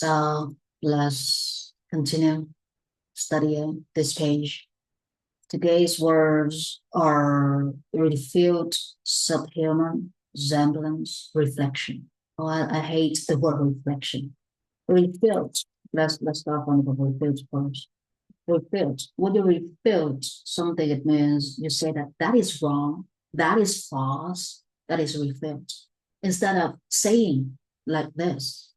So let's continue studying this page. Today's words are refilled, subhuman, semblance, reflection. Oh, I hate the word reflection. Refilled. Let's start from the refilled first. Refilled. When you refilled something, it means you say that is wrong, that is false, that is refilled. Instead of saying like this,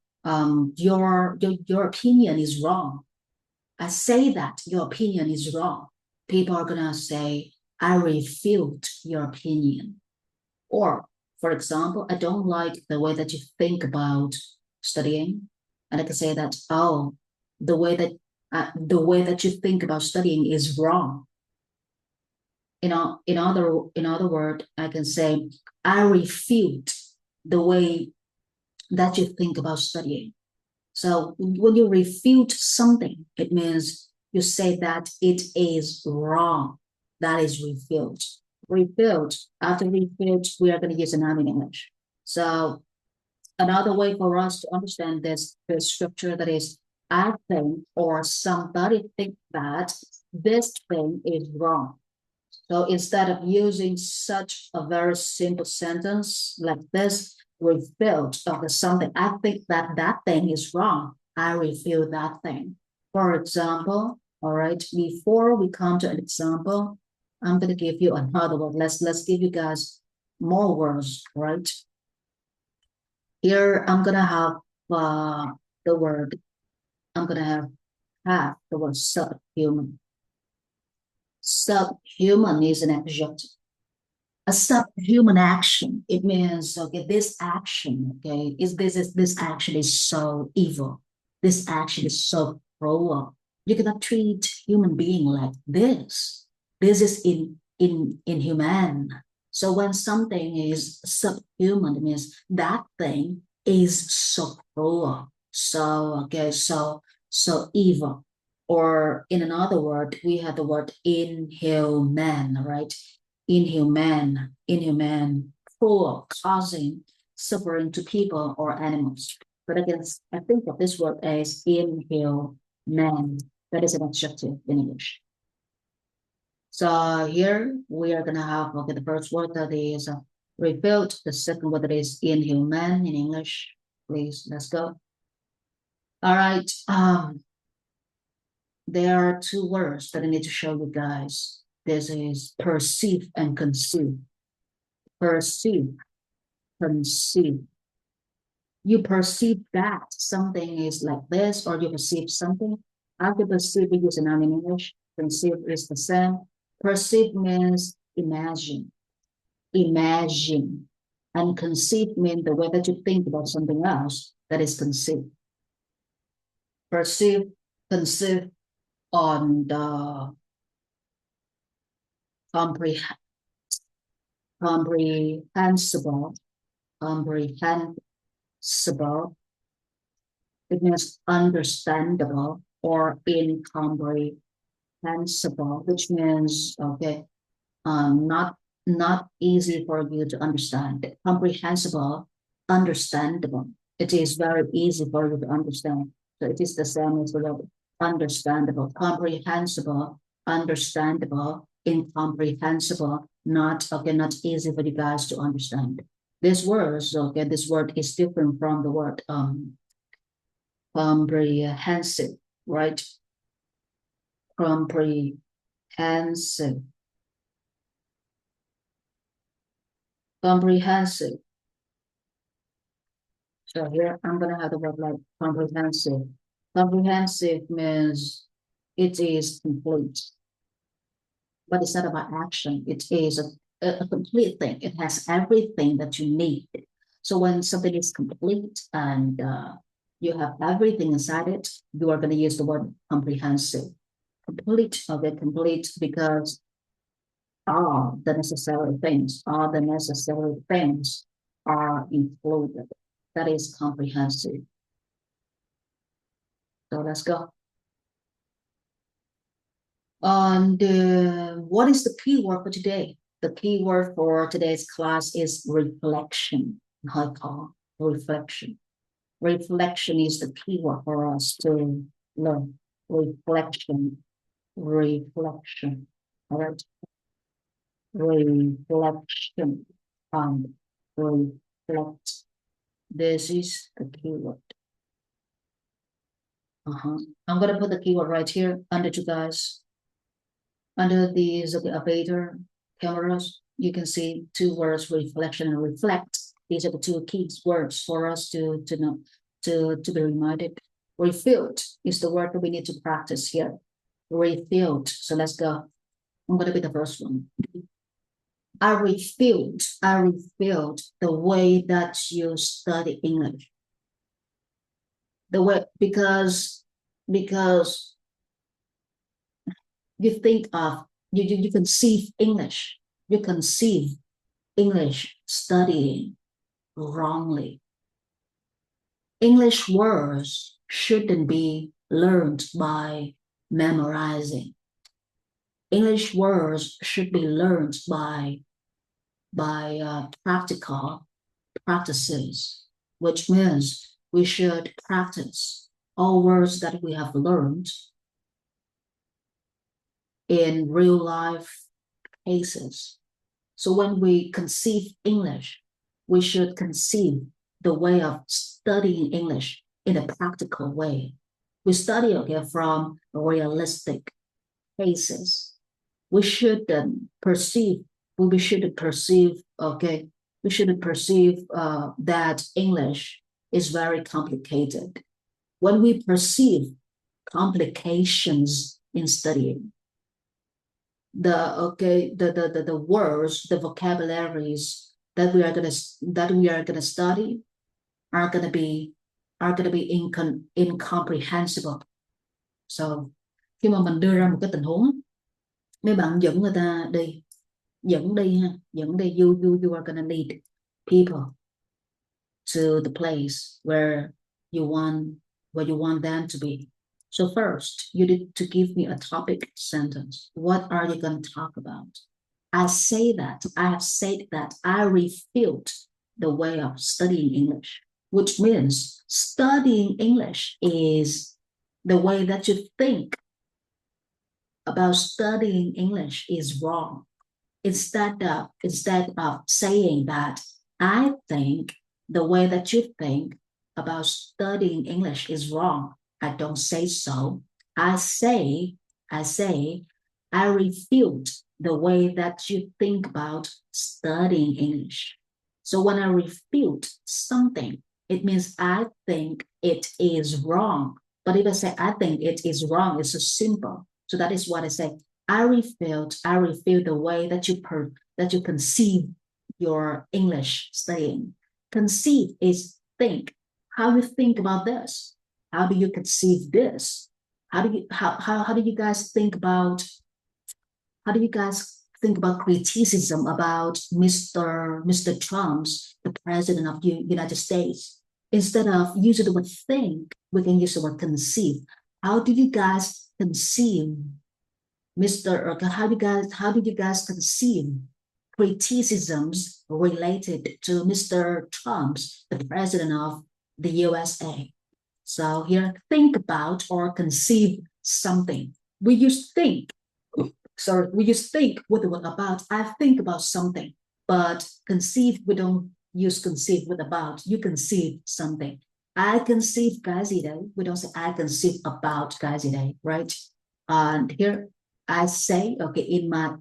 your opinion is wrong. I say that your opinion is wrong. People are gonna say, I refute your opinion. Or, for example, I don't like the way that you think about studying. And I can say that, oh, the way that you think about studying is wrong. In other word, I can say, I refute the way that you think about studying. So when you refute something, it means you say that it is wrong. That is refute. Refute. After refute, we are going to use a noun in English. So another way for us to understand this scripture, that is, I think or somebody think that this thing is wrong. So instead of using such a very simple sentence like this, refute of something, I think that thing is wrong. I refute that thing. For example, all right, before we come to an example, I'm going to give you another one. Let's give you guys more words, right? Here, I'm going to have the word, I'm going to have the word subhuman. Subhuman is an adjective. A subhuman action, it means, okay, this action, okay, this action is so evil. This action is so cruel. You cannot treat human being like this. This is inhuman. So when something is subhuman, it means that thing is so cruel, so evil. Or in another word, we have the word inhuman, right? Inhuman, cruel, causing suffering to people or animals. But again, I think of this word as inhuman. That is an adjective in English. So here we are gonna have, okay, the first word that is rebuilt. The second word that is inhuman in English. Please, let's go. All right. There are two words that I need to show you guys. This is perceive and conceive. Perceive, conceive. You perceive that something is like this, or you perceive something. After perceive, we use a noun in English. Conceive is the same. Perceive means imagine. Imagine. And conceive means the way that you think about something else, that is conceive. Perceive, conceive on the comprehensible, comprehensible. It means understandable, or incomprehensible, which means, okay, not easy for you to understand. Comprehensible, understandable. It is very easy for you to understand. So it is the same as the word understandable, comprehensible, understandable, incomprehensible, not easy for you guys to understand. This word is different from the word comprehensive, right? Comprehensive. Comprehensive. So here I'm gonna have the word like comprehensive. Comprehensive means it is complete. But it's not about action. It is a complete thing. It has everything that you need. So when something is complete and you have everything inside it, you are going to use the word comprehensive. Complete, okay, complete, because all the necessary things are included. That is comprehensive. So let's go. And what is the key word for today? The key word for today's class is reflection. I call reflection. Reflection is the keyword for us to learn. Reflection. Reflection. All right. Reflection. Reflect. This is the keyword. I'm gonna put the keyword right here under you guys. Under these operator cameras, you can see two words, reflection and reflect. These are the two key words for us to know, to be reminded. Refilled is the word that we need to practice here. Refilled. So let's go. I'm gonna be the first one. I refilled the way that you study English. The way, because you think of, you conceive English. You conceive English studying wrongly. English words shouldn't be learned by memorizing. English words should be learned by practical practices, which means we should practice all words that we have learned in real life cases. So when we conceive English, we should conceive the way of studying English in a practical way. We study, okay, from realistic cases. We shouldn't perceive, okay, we shouldn't perceive that English is very complicated. When we perceive complications in studying, the words, the vocabularies that we are gonna study are gonna be incomprehensible. So khi mà mình đưa ra một cái tình huống, mấy bạn dẫn người ta đi, dẫn đi, you are gonna lead people to the place where you want them to be. So first, you need to give me a topic sentence. What are you going to talk about? I have said that I refilled the way of studying English, which means studying English is the way that you think about studying English is wrong. Instead of saying that I think the way that you think about studying English is wrong, I don't say so. I say, I refute the way that you think about studying English. So when I refute something, it means I think it is wrong. But if I say I think it is wrong, it's so simple. So that is what I say. I refute the way that you conceive your English studying. Conceive is think. How you think about this? How do you conceive this? How do you guys think about criticism about Mr. Trump's, the president of the United States? Instead of using the word think, we can use the word conceive. How do you guys conceive how did you guys conceive criticisms related to Mr. Trump's, the president of the USA? So here, think about or conceive something. We use think with the word about. I think about something, but conceive, we don't use conceive with about. You conceive something. I conceive Gazide. We don't say I conceive about Gazide, right? And here I say, okay, in my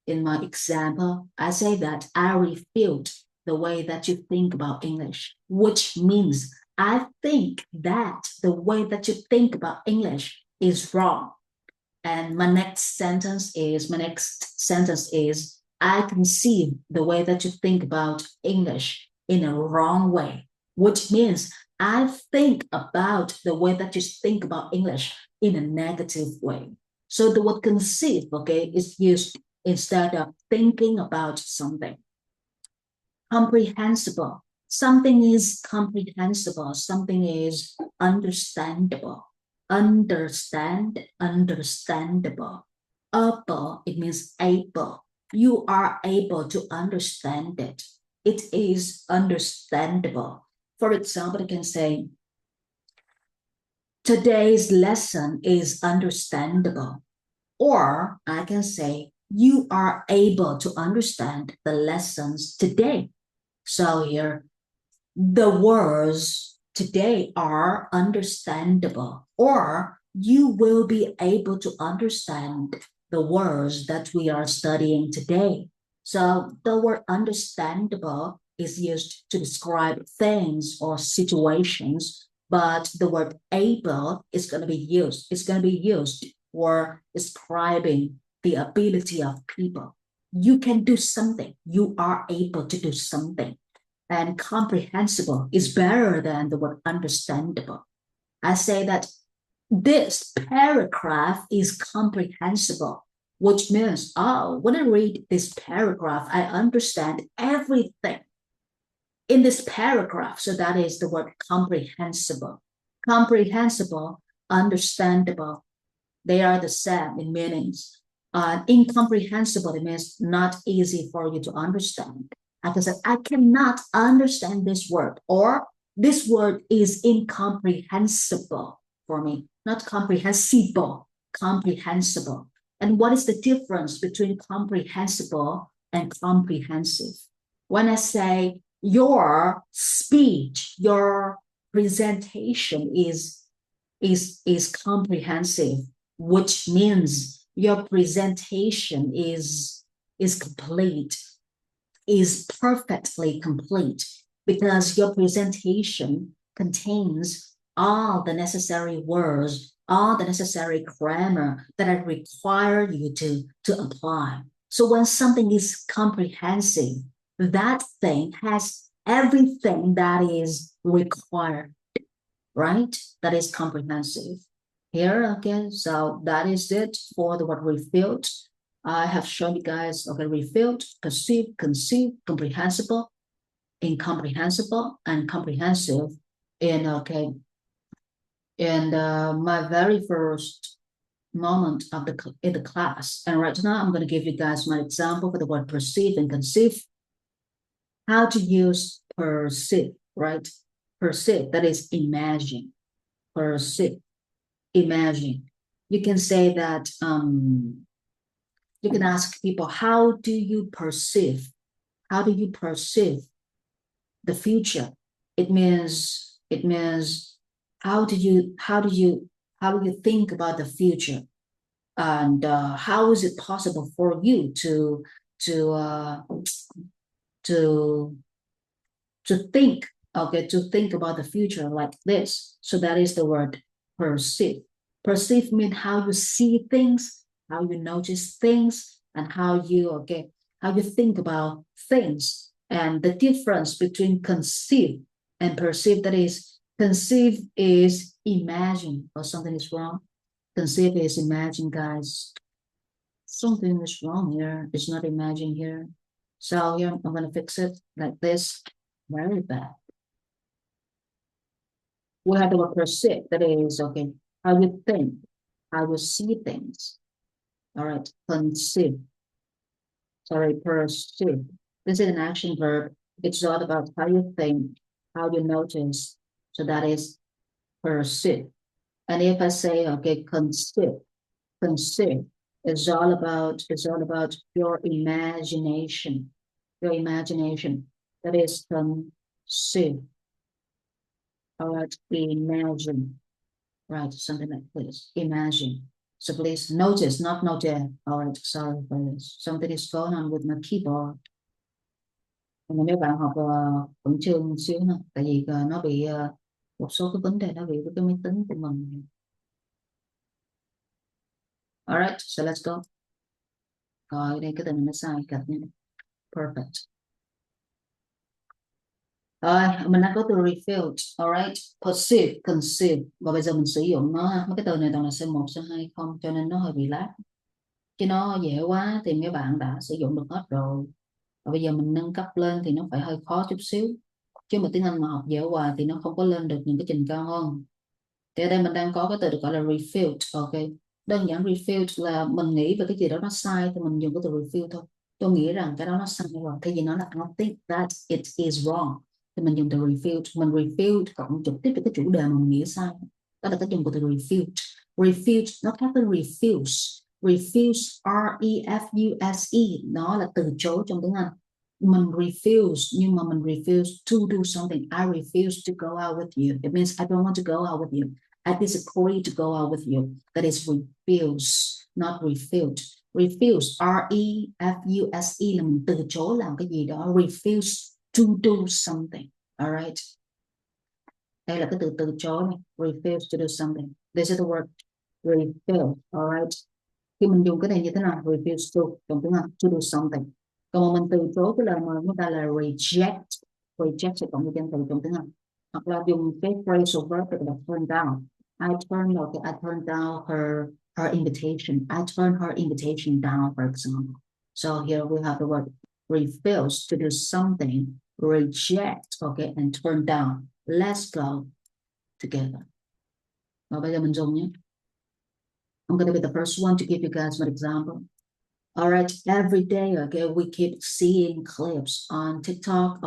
example, I say that I refute the way that you think about English, which means I think that the way that you think about English is wrong. And my next sentence is I conceive the way that you think about English in a wrong way, which means I think about the way that you think about English in a negative way. So the word conceive, okay, is used instead of thinking about something. Comprehensible. Something is comprehensible. Something is understandable. Understandable. Able, it means able. You are able to understand it. It is understandable. For example, I can say, today's lesson is understandable. Or I can say, you are able to understand the lessons today. So here, the words today are understandable, or you will be able to understand the words that we are studying today. So the word understandable is used to describe things or situations, but the word able is going to be used. It's going to be used for describing the ability of people. You can do something. You are able to do something. And comprehensible is better than the word understandable. I say that this paragraph is comprehensible, which means, oh, when I read this paragraph, I understand everything in this paragraph. So that is the word comprehensible. Comprehensible, understandable, they are the same in meanings. Incomprehensible, it means not easy for you to understand. I can say, I cannot understand this word, or this word is incomprehensible for me, not comprehensible, comprehensible. And what is the difference between comprehensible and comprehensive? When I say your speech, your presentation is comprehensive, which means your presentation is complete, is perfectly complete, because your presentation contains all the necessary words, all the necessary grammar that I require you to apply. So when something is comprehensive, that thing has everything that is required, right? That is comprehensive. Here, okay, so that is it for the word refilled. I have shown you guys, okay, refilled, perceive, conceive, comprehensible, incomprehensible, and comprehensive in, okay, in my very first moment of in the class. And right now, I'm going to give you guys my example for the word perceive and conceive. How to use perceive, right? Perceive, that is imagine. Perceive, imagine. You can say that, you can ask people, how do you perceive? How do you perceive the future? It means, how do you think about the future? And how is it possible for you to uh, to think, okay, to think about the future like this? So that is the word perceive. Perceive means how you see things, how you notice things, and how you think about things. And the difference between conceive and perceive, that is, conceive is imagine, or something is wrong. Conceive is imagine, guys. Something is wrong here. It's not imagine here. So here I'm going to fix it like this. Very bad. We have the word perceive, that is, okay, how you think, how you see things. All right, conceive. Sorry, perceive. This is an action verb. It's all about how you think, how you notice. So that is perceive. And if I say, okay, conceive, it's all about your imagination. Your imagination. That is conceive. All right, imagine. Right, something like this. Imagine. So please notice, not notice. All right, sorry for this. Something is going on with my keyboard. Mà nếu bạn học khẩn trương một xíu nè, tại vì nó bị một số cái vấn đề nó bị với cái máy tính của mình. Alright, so let's go. Rồi, đây cái từ này nó sai cạch nha. Perfect. Rồi, mình đã có từ refilled, alright, perceive, conceive. Và bây giờ mình sử dụng nó, mấy cái từ này toàn là C1, C2 không, cho nên nó hơi bị lag. Chứ nó dễ quá thì mấy bạn đã sử dụng được hết rồi. Và bây giờ mình nâng cấp lên thì nó phải hơi khó chút xíu. Chứ mà tiếng Anh mà học dễ hoài thì nó không có lên được những cái trình cao hơn. Thì ở đây mình đang có cái từ được gọi là refilled, ok. Đơn giản refilled là mình nghĩ về cái gì đó nó sai thì mình dùng cái từ refill thôi. Tôi nghĩ rằng cái đó nó sai rồi. Thay vì nó là I think that it is wrong, thì mình dùng từ refute. Mình refute cộng trực tiếp với cái chủ đề mà mình nghĩ sai, đó là cái dùng của từ refute. Refute nó khác với refuse. Refuse, R-E-F-U-S-E, nó là từ chối trong tiếng Anh. Mình refuse, nhưng mà mình refuse to do something. I refuse to go out with you. It means I don't want to go out with you. I disagree to go out with you. That is refuse, not refute. Refuse, R-E-F-U-S-E là mình từ chối làm cái gì đó. Refuse to do something. Alright. Đây là cái từ chối này. Refuse to do something. This is the word refuse. Alright. Khi mình dùng cái này như thế nào? Refuse to, trong tiếng Anh, to do something. Còn mà mình từ chối cái lời mời chúng ta là reject. Reject sẽ cộng với danh từ trong tiếng Anh. Hoặc là dùng cái phrasal verb là turn down. I turned down her invitation. I turned her invitation down, for example. So here we have the word refuse to do something, reject, okay, and turn down. Let's go together. Và bây giờ mình dùng nhé. I'm going to be the first one to give you guys an example. All right, every day, okay, we keep seeing clips on TikTok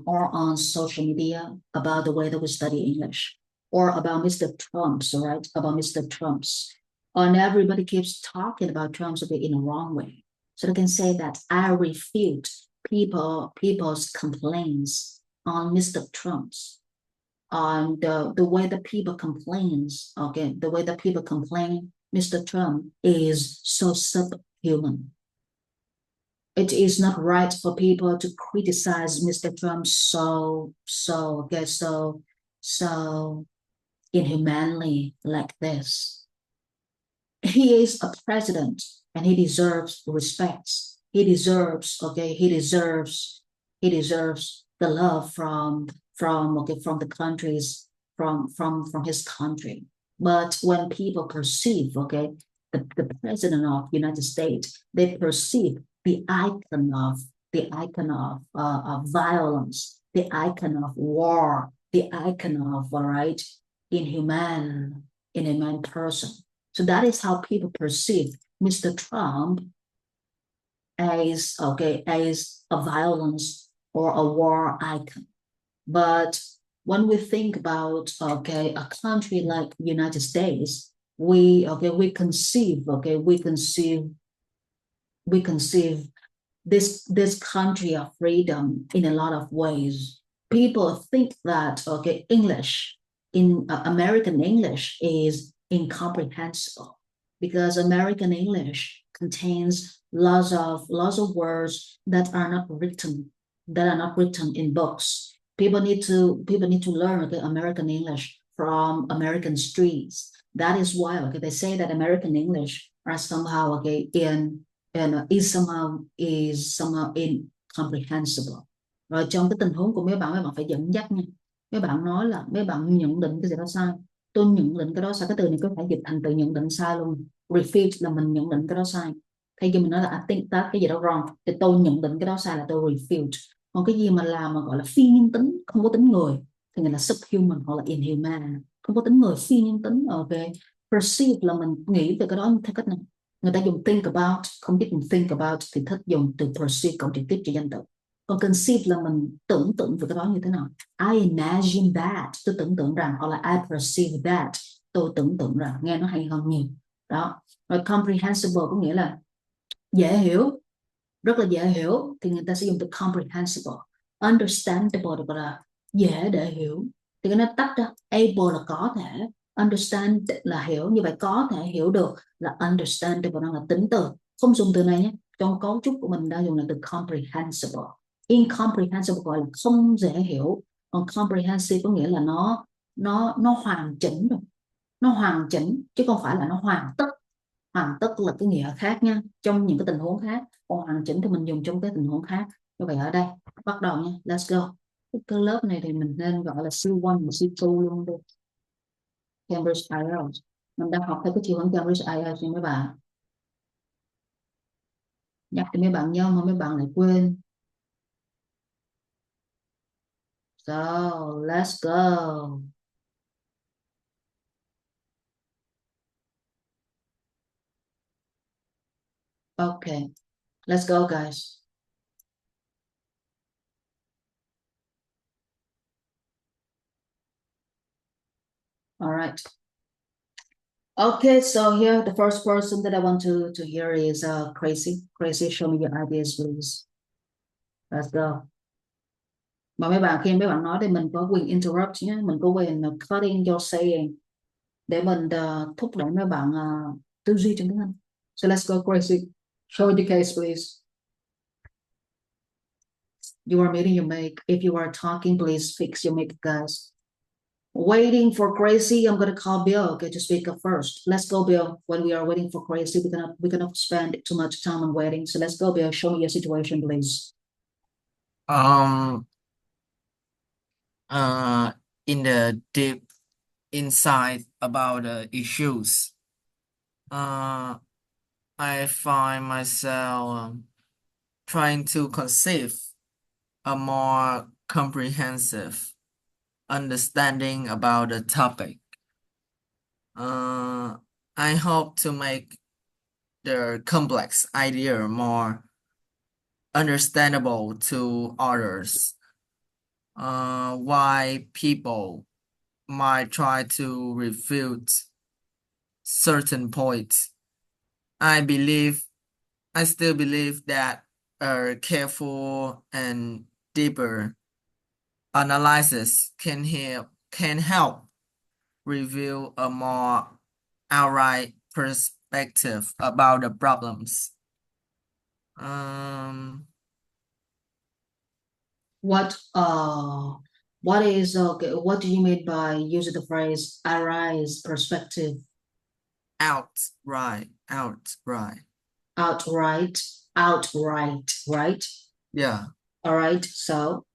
or on social media about the way that we study English or about Mr. Trump's, all right, about Mr. Trump's. And everybody keeps talking about Trump's in a wrong way. So they can say that I refute people's complaints on Mr. Trump's. On the way that people complains, okay, the way that people complain, Mr. Trump is so subhuman. It is not right for people to criticize Mr. Trump so inhumanly like this. He is a president and he deserves respect. He deserves the love from the countries, from his country. But when people perceive, okay, the president of the United States, they perceive the icon of violence, the icon of war, the icon of, all right, inhuman person. So that is how people perceive Mr. Trump as, okay, as a violence or a war icon. But when we think about, okay, a country like the United States, we conceive this country of freedom in a lot of ways. People think that, okay, English in American English is incomprehensible because American English contains lots of words that are not written in books. People need to learn, okay, American English from American streets. That is why, okay, they say that American English are somehow, okay, is somehow incomprehensible. Rồi trong cái tình huống của mấy bạn phải dẫn dắt nha. Mấy bạn nói là mấy bạn nhận định cái gì đó sai. Tôi nhận định cái đó sai. Cái từ này có thể dịch thành từ nhận định sai luôn. Refute là mình nhận định cái đó sai. Thay vì mình nói là I think that cái gì đó wrong, thì tôi nhận định cái đó sai là tôi refute. Còn cái gì mà làm mà gọi là phi nhân tính, không có tính người, thì người là subhuman hoặc là inhuman, không có tính người, phi nhân tính. Ok, perceive là mình nghĩ về cái đó theo cách này. Người ta dùng think about, không biết dùng think about thì thích dùng từ perceive cộng trực tiếp cho danh từ. Còn conceive là mình tưởng tượng về cái đó như thế nào. I imagine that, tôi tưởng tượng rằng, hoặc là I perceive that, tôi tưởng tượng rằng. Nghe nó hay hơn nhiều. Đó. Rồi comprehensible có nghĩa là dễ hiểu, rất là dễ hiểu, thì người ta sẽ dùng từ comprehensible. Understandable là dễ để hiểu, thì cái nó tách ra. Able là có thể, understand là hiểu, như vậy có thể hiểu được là understandable, đang là tính từ. Không dùng từ này nhé, trong cấu trúc của mình đã dùng là từ comprehensible. Incomprehensible gọi là không dễ hiểu, còn comprehensive có nghĩa là nó hoàn chỉnh rồi, nó hoàn chỉnh chứ không phải là nó hoàn tất. Hoàn tất là cái nghĩa khác nha, trong những cái tình huống khác. Còn hoàn chỉnh thì mình dùng trong cái tình huống khác. Như vậy ở đây bắt đầu nha, let's go. Cái lớp này thì mình nên gọi là C1 và C2 luôn đi. Cambridge IELTS, mình đang học theo cái chiều hướng Cambridge IELTS nha mấy bạn. Nhắc thì mấy bạn nhớ mà mấy bạn lại quên. So let's go. Okay, let's go guys. All right. Okay, so here the first person that I want to hear is Crazy. Crazy, show me your ideas, please. Let's go. Mà mấy bạn khi mấy bạn nói thì mình có quyền interrupt nhé, mình có quyền cutting your saying để mình thúc đẩy mấy bạn tư duy trong tiếng Anh. So let's go, Crazy. Show me the case, please. You are muting your mic. If you are talking, please fix your mic, guys. Waiting for Crazy, I'm gonna call Bill, okay, to speak up first. Let's go, Bill. When we are waiting for Crazy, we cannot spend too much time on waiting. So let's go, Bill. Show me your situation, please. In the deep insight about the issues, I find myself trying to conceive a more comprehensive understanding about the topic. I hope to make the complex idea more understandable to others. Why people might try to refute certain points. I still believe that a careful and deeper analysis can help reveal a more outright perspective about the problems. What is okay? What do you mean by using the phrase "arise perspective"? Outright. Outright, right? Yeah. All right. So,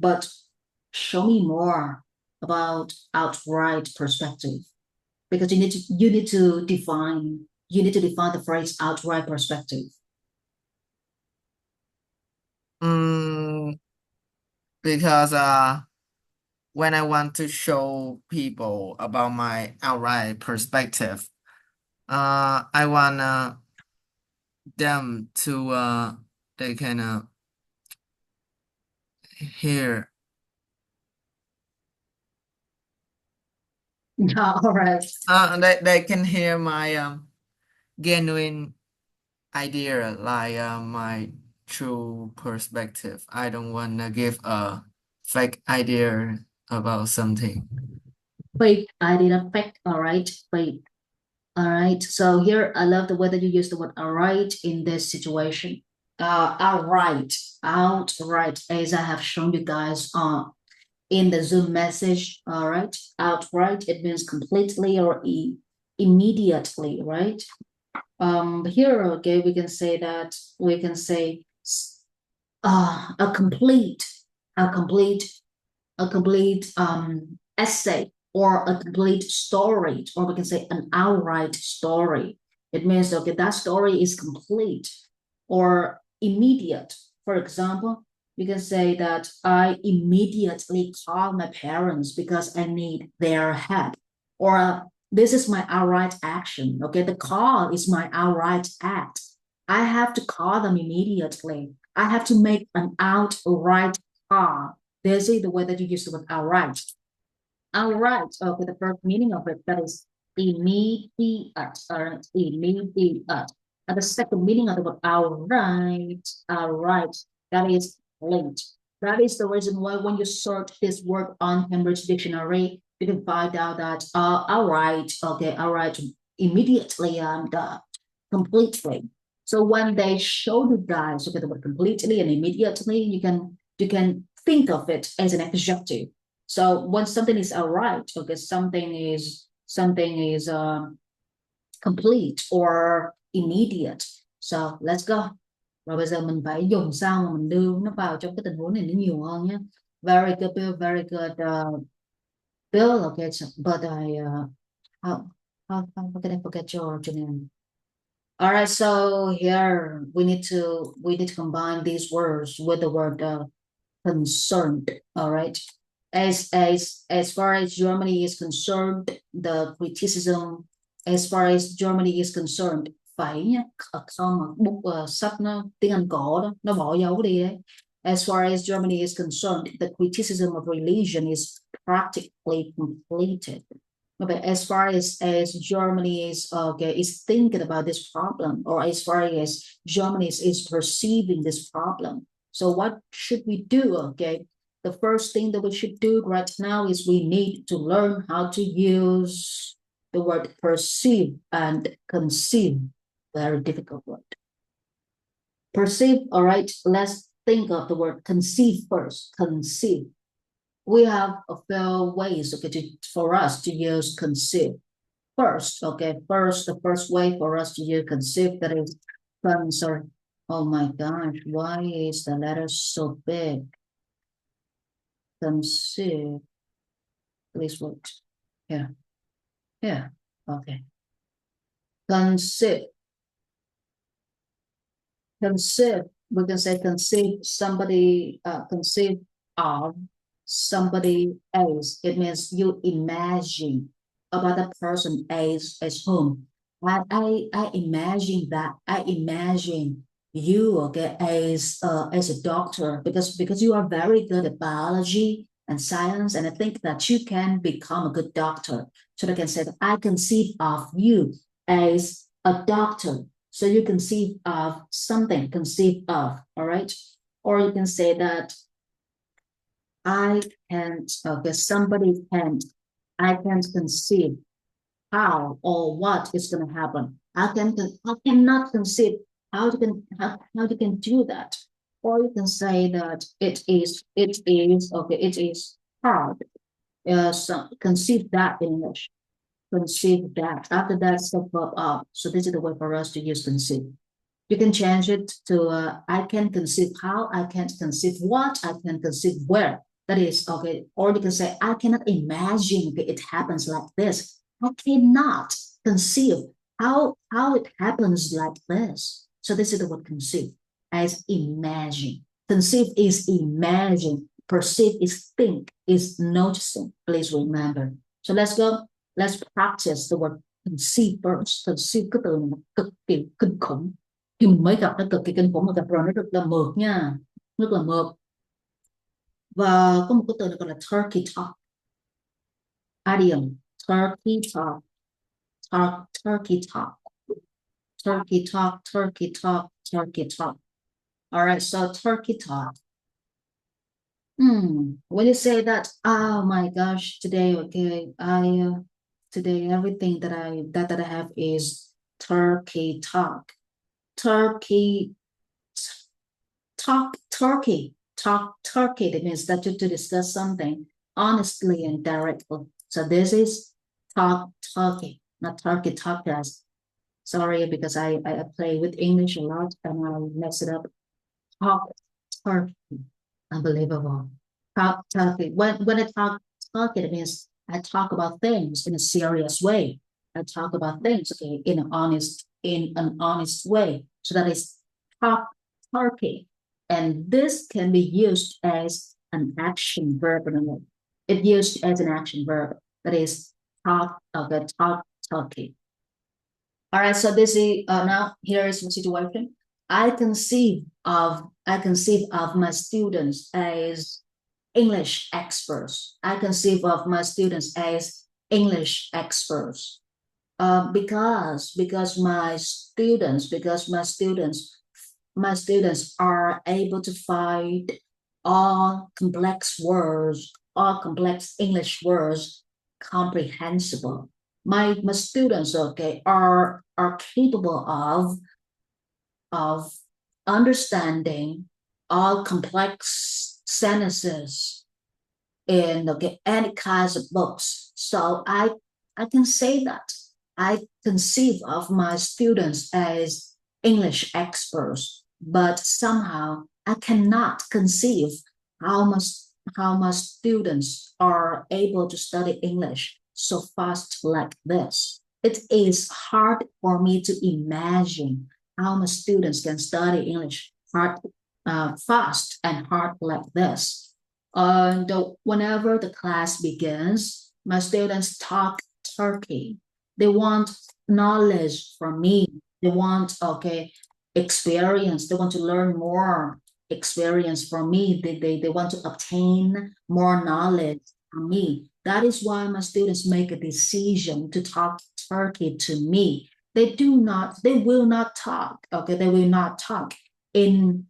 but show me more about outright perspective, because you need to define the phrase outright perspective. Because when I want to show people about my outright perspective, I want them to they can hear. All right. They can hear my genuine idea, like my true perspective. I don't want to give a fake idea about something. Fake idea, fact. All right, fake. All right. So here, I love the way that you use the word "all right" in this situation. Outright, outright, as I have shown you guys in the Zoom message. All right, outright, it means completely or immediately, right? Here, okay, we can say a complete essay or a complete story, or we can say an outright story. It means, okay, that story is complete or immediate. For example, we can say that I immediately call my parents because I need their help, or this is my outright action. Okay, the call is my outright act. I have to call them immediately. I have to make an outright call. This is the way that you use the word outright. Outright, okay, the first meaning of it, that is immediate, or immediate. And the second meaning of the word outright, that is late. That is the reason why when you search this word on Cambridge Dictionary, you can find out that outright, okay, outright, immediately and completely. So when they show you guys, okay, the word completely and immediately, you can think of it as an adjective. So when something is outright, okay, something is complete or immediate. So let's go. Rồi bây giờ mình phải dùng sao mà mình đưa nó vào trong cái tình huống này nó nhiều hơn nhé. Very good, Bill. Very good, Bill. Okay, but how can I forget your name? All right, so here we need to combine these words with the word concerned. All right, as far as Germany is concerned, the criticism as far as Germany is concerned, phải nhá, không mà bút sách nó tiếng Anh cổ đó nó bỏ dấu đi đấy. As far as Germany is concerned, the criticism of religion is practically completed. Okay, as far as Germany is thinking about this problem, or as far as Germany is perceiving this problem. So what should we do? Okay, the first thing that we should do right now is we need to learn how to use the word perceive and conceive. Very difficult word. Perceive, all right, let's think of the word conceive first. Conceive. We have a few ways, okay, for us to use conceive. First, okay, the first way for us to use conceive, that is sorry. Oh my gosh, why is the letter so big? Conceive. Please wait. Yeah, yeah, okay. Conceive. Conceive. We can say conceive somebody, conceive of somebody else. It means you imagine about a person as whom. I imagine that I imagine you, okay, as a doctor, because you are very good at biology and science, and I think that you can become a good doctor. So I can say that I conceive of you as a doctor. So you conceive of something, conceive of, all right? Or you can say that I can't, okay, somebody can't, I can't conceive how or what is going to happen. I cannot conceive how you can do that. Or you can say that okay, it is hard. So conceive that in English. Conceive that. After that, step up. So this is the way for us to use conceive. You can change it to I can conceive how, I can't conceive what, I can conceive where. That is okay. Or you can say, I cannot imagine it happens like this. I cannot conceive how it happens like this. So this is the word conceive as imagine. Conceive is imagine. Perceive is think, is noticing. Please remember. So let's go. Let's practice the word conceive first. Conceive cái từ này cực kỳ kinh khủng, khi mình mới gặp nó cực kỳ kinh khủng, mà gặp rồi nó rất là mượt nha, rất là mượt. Và có một cái từ này gọi là turkey talk, idiom, turkey talk, turkey talk, turkey talk, turkey talk, turkey talk. All right, so turkey talk. When you say that, oh my gosh, today, okay, today everything that I have is turkey talk, turkey talk, turkey talk, turkey. That means that to discuss something honestly and directly. So this is talk turkey, not turkey talkcast. Sorry, because I play with English a lot and I mess it up. Talk turkey. Unbelievable. Talk turkey. When I talk turkey, it means I talk about things in a serious way. I talk about things, okay, in an honest way. So that is talk turkey. And this can be used as an action verb. It's used as an action verb. That is talk, okay, talk turkey. All right, so this is now here is the situation. I conceive of my students as English experts. I conceive of my students as English experts. Because my students are able to find all complex words, all complex English words comprehensible. My students, okay, are capable of understanding all complex sentences in, okay, any kinds of books. So I can say that I conceive of my students as English experts, but somehow I cannot conceive how my students are able to study English so fast like this. It is hard for me to imagine how my students can study English fast and hard like this. And whenever the class begins, my students talk turkey. They want knowledge from me. They want, okay, experience. They want to learn more experience from me. They want to obtain more knowledge from me. That is why my students make a decision to talk Turkey to me. They will not talk, okay? They will not talk in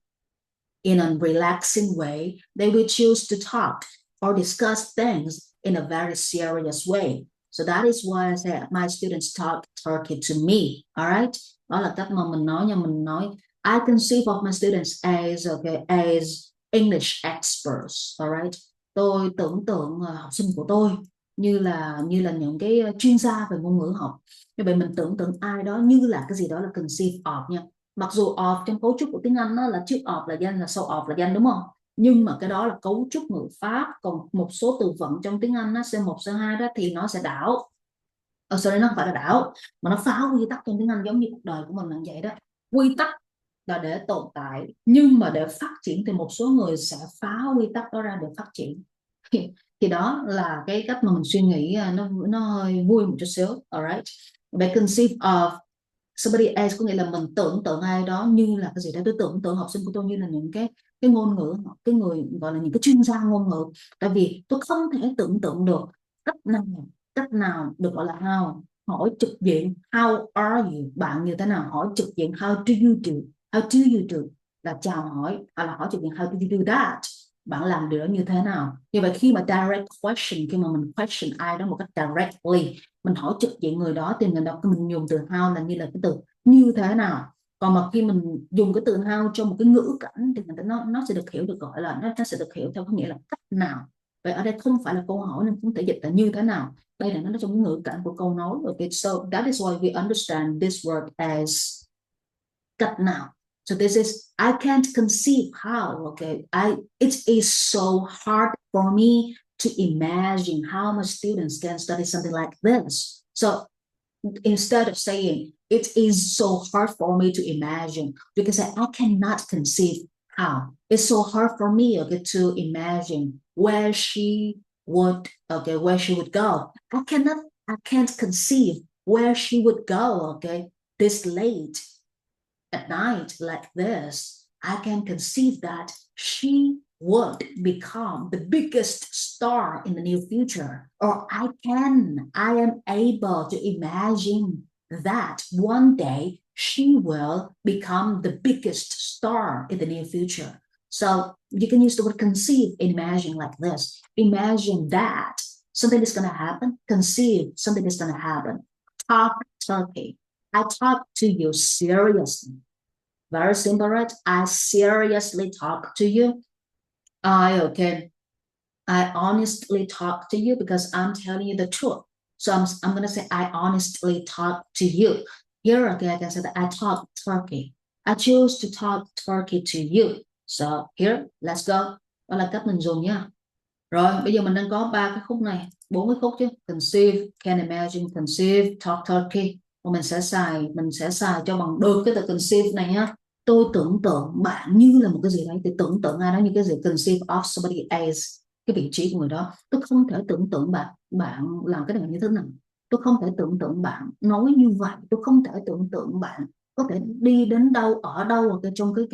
a relaxing way. They will choose to talk or discuss things in a very serious way. So that is why I say my students talk Turkey to me. All right. Đó là cách mà mình nói nha. Mình nói I conceive of my students as okay as English experts. All right. Tôi tưởng tượng học sinh của tôi như là những cái chuyên gia về ngôn ngữ học. Như vậy mình tưởng tượng ai đó như là cái gì đó là conceive of nha. Mặc dù of trong cấu trúc của tiếng Anh nó là trước of là danh, là sau of là danh, đúng không? Nhưng mà cái đó là cấu trúc ngữ pháp. Còn một số từ vựng trong tiếng Anh nó C1, C2 đó thì nó sẽ đảo. Sorry, nó không phải là đảo mà nó phá quy tắc trong tiếng Anh, giống như cuộc đời của mình là vậy đó. Quy tắc là để tồn tại, nhưng mà để phát triển thì một số người sẽ phá quy tắc đó ra để phát triển. Thì đó là cái cách mà mình suy nghĩ, nó hơi vui một chút xíu. Alright, they conceive of somebody else có nghĩa là mình tưởng tượng ai đó như là cái gì đó. Tôi tưởng tượng học sinh của tôi như là những cái ngôn ngữ, cái người gọi là những cái chuyên gia ngôn ngữ. Tại vì tôi không thể tưởng tượng được cách nào được gọi là how, hỏi trực diện how are you, bạn như thế nào. Hỏi trực diện how do you do, how do you do là chào hỏi, hay là hỏi trực diện how do you do that, bạn làm điều đó như thế nào. Như vậy khi mà direct question, khi mà mình question ai đó một cách directly, mình hỏi trực diện người đó thì người đó mình dùng từ how là như là cái từ như thế nào. Còn mà khi mình dùng cái từ how cho một cái ngữ cảnh thì nó sẽ được hiểu, được gọi là nó sẽ được hiểu theo có nghĩa là cách nào. Vậy ở đây không phải là câu hỏi nên không thể dịch là như thế nào. Đây là nó trong cái ngữ cảnh của câu nói. Okay, so that is why we understand this word as cách nào. So this is I can't conceive how. Okay, it is so hard for me to imagine how my students can study something like this. So instead of saying it is so hard for me to imagine, you can say I cannot conceive how. It's so hard for me, okay, to imagine where she would go. I can't conceive where she would go, okay, this late at night like this. I can conceive that she would become the biggest star in the near future. Or I am able to imagine that one day she will become the biggest star in the near future. So you can use the word conceive and imagine like this. Imagine that something is going to happen. Conceive something is going to happen. Talk turkey. I talk to you seriously. Very simple, right? I seriously talk to you. I honestly talk to you because I'm telling you the truth. So I'm going to say, I honestly talk to you. Here, okay, I can say that I talk Turkey. I choose to talk Turkey to you. So here, let's go. Đó là cách mình dùng nha. Rồi, bây giờ mình đang có 3 cái khúc này, 4 cái khúc chứ. Conceive, can imagine, conceive, talk Turkey. Và mình sẽ xài cho bằng được cái từ conceive này nhá. Tôi tưởng tượng bạn như là một cái gì đấy. Thì tưởng tượng ai đó như cái gì. Conceive of somebody else, cái vị trí của người đó. Tôi không thể tưởng tượng bạn làm cái này như thế nào. Tôi không thể tưởng tượng bạn nói như vậy. Tôi không thể tưởng tượng bạn có thể đi đến đâu, ở đâu trong cái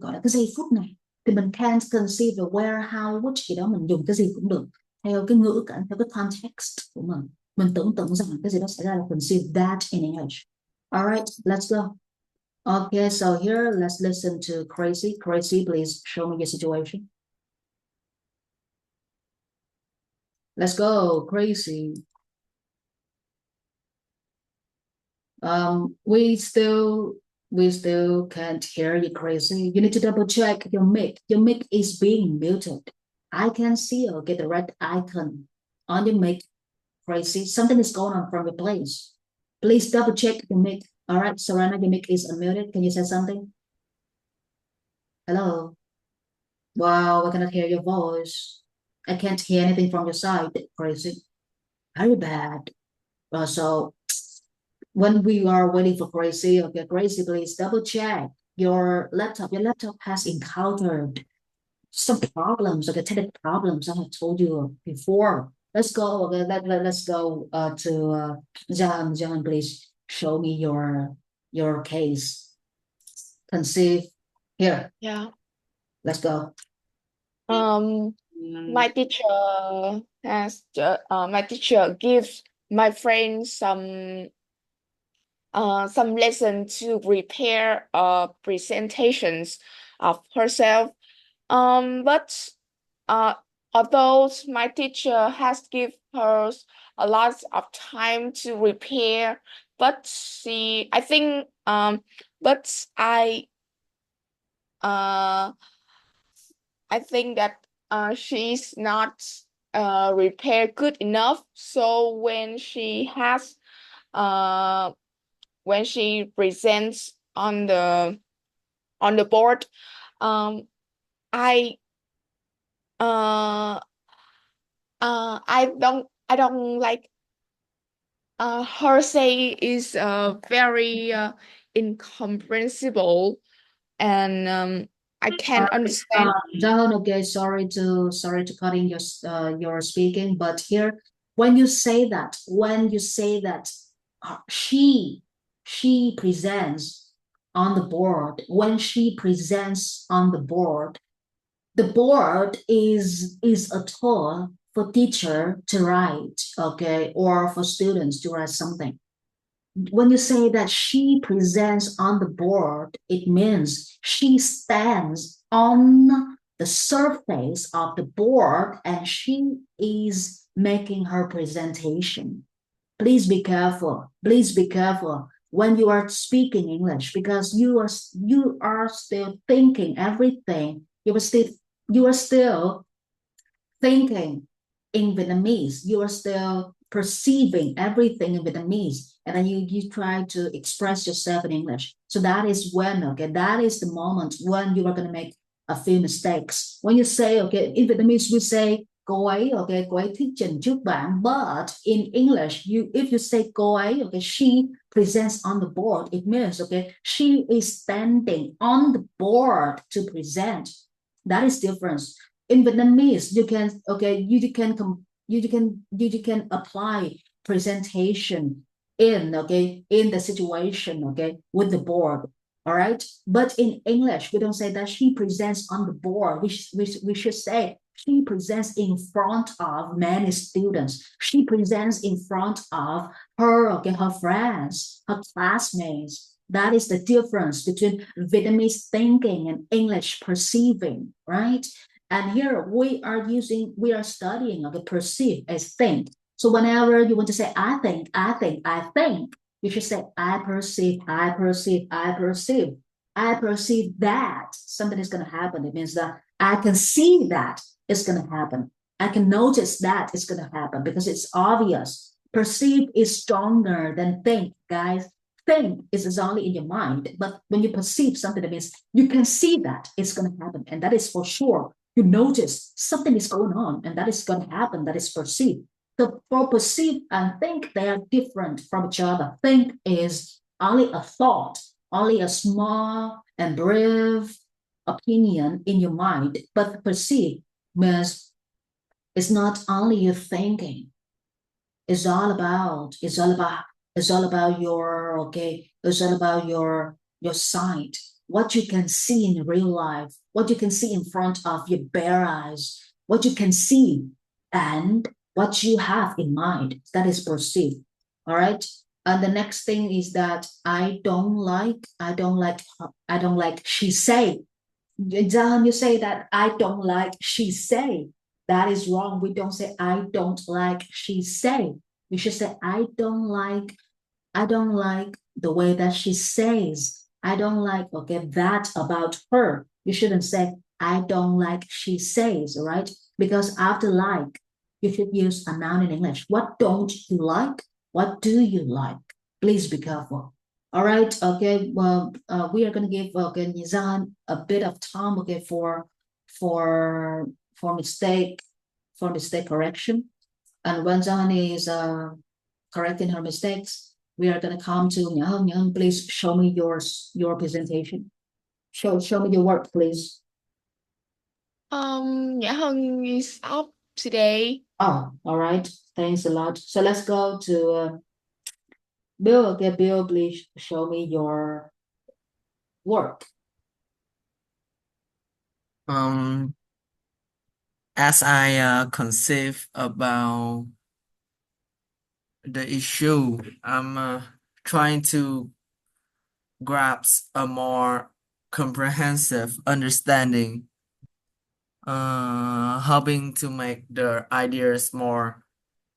gọi là cái giây phút này. Thì mình can't conceive the where, how, which gì đó, mình dùng cái gì cũng được theo cái ngữ cảnh, theo cái context của mình. Mình tưởng tượng rằng cái gì đó xảy ra là conceive that in English. Alright, let's go. Okay, so here let's listen to Crazy. Crazy, please show me your situation. Let's go, Crazy. We still can't hear you, Crazy. You need to double check your mic. Your mic is being muted. I can see or get the red icon on your mic, Crazy. Something is going on from your place. Please double check your mic. All right, Serena, your mic is unmuted. Can you say something? Hello. Wow, I cannot hear your voice. I can't hear anything from your side, Crazy. Very bad. So when we are waiting for Gracie, okay, Gracie, please double check your laptop. Your laptop has encountered some problems, okay, technical problems. I have told you before. Let's go. Okay, let's go to John. John, please show me your case. Conceive here. Yeah. Let's go. my teacher my teacher gives my friend some lesson to prepare presentations of herself. But uh, although my teacher has give her a lot of time to prepare, but I think but uh I think that she's not prepared good enough. So uh when she presents on the board, um I uh I don't like her say is very incomprehensible, and I can't understand. John, okay, sorry to cutting your speaking, but here when you say that she presents on the board, when she presents on the board is a tool for teacher to write, okay, or for students to write something. When you say that she presents on the board, it means she stands on the surface of the board and she is making her presentation. Please be careful. Please be careful when you are speaking English because you are still thinking everything. You are still thinking in Vietnamese. You are still perceiving everything in Vietnamese, and then you try to express yourself in English. So that is when, okay, that is the moment when you are going to make a few mistakes. When you say, okay, in Vietnamese we say cô ấy, okay, cô ấy thuyết trình trước bạn, but in English, if you say cô ấy, okay, she presents on the board, it means, okay, she is standing on the board to present. That is difference. In Vietnamese, you can, okay, you can apply presentation in, okay, in the situation, okay, with the board. All right. But in English, we don't say that she presents on the board. We should say she presents in front of many students. She presents in front of her, okay, her friends, her classmates. That is the difference between Vietnamese thinking and English perceiving, right? And here we are studying, okay, perceive as think. So whenever you want to say I think, you should say I perceive, I perceive, I perceive. I perceive that something is going to happen. It means that I can see that it's going to happen. I can notice that it's going to happen because it's obvious. Perceive is stronger than think, guys. Think is only in your mind, but when you perceive something, that means you can see that it's going to happen, and that is for sure. You notice something is going on, and that is going to happen. That is perceived. So for perceive and think, they are different from each other. Think is only a thought, only a small and brief opinion in your mind, but perceive means it's not only your thinking. It's all about your, okay, it's all about your sight, what you can see in real life, what you can see in front of your bare eyes, what you can see, and what you have in mind. That is perceived. All right. And the next thing is that I don't like she say. John, you say that I don't like she say. That is wrong. We don't say I don't like she say. We should say I don't like the way that she says. I don't like, okay, that about her. You shouldn't say I don't like she says, all right? Because after like, you should use a noun in English. What don't you like? What do you like? Please be careful. All right, okay. Well, we are gonna give, okay, Nizan a bit of time, okay, for for mistake for mistake correction. And when Zhan is correcting her mistakes, we are gonna come to Nhã Hân. Nhã Hân, please show me your presentation. Show me your work, please. Nhã Hân is off today. Oh, all right. Thanks a lot. So let's go to Bill. Okay, Bill, please show me your work. Um, as I conceive about the issue, I'm trying to grasp a more comprehensive understanding, helping to make the ideas more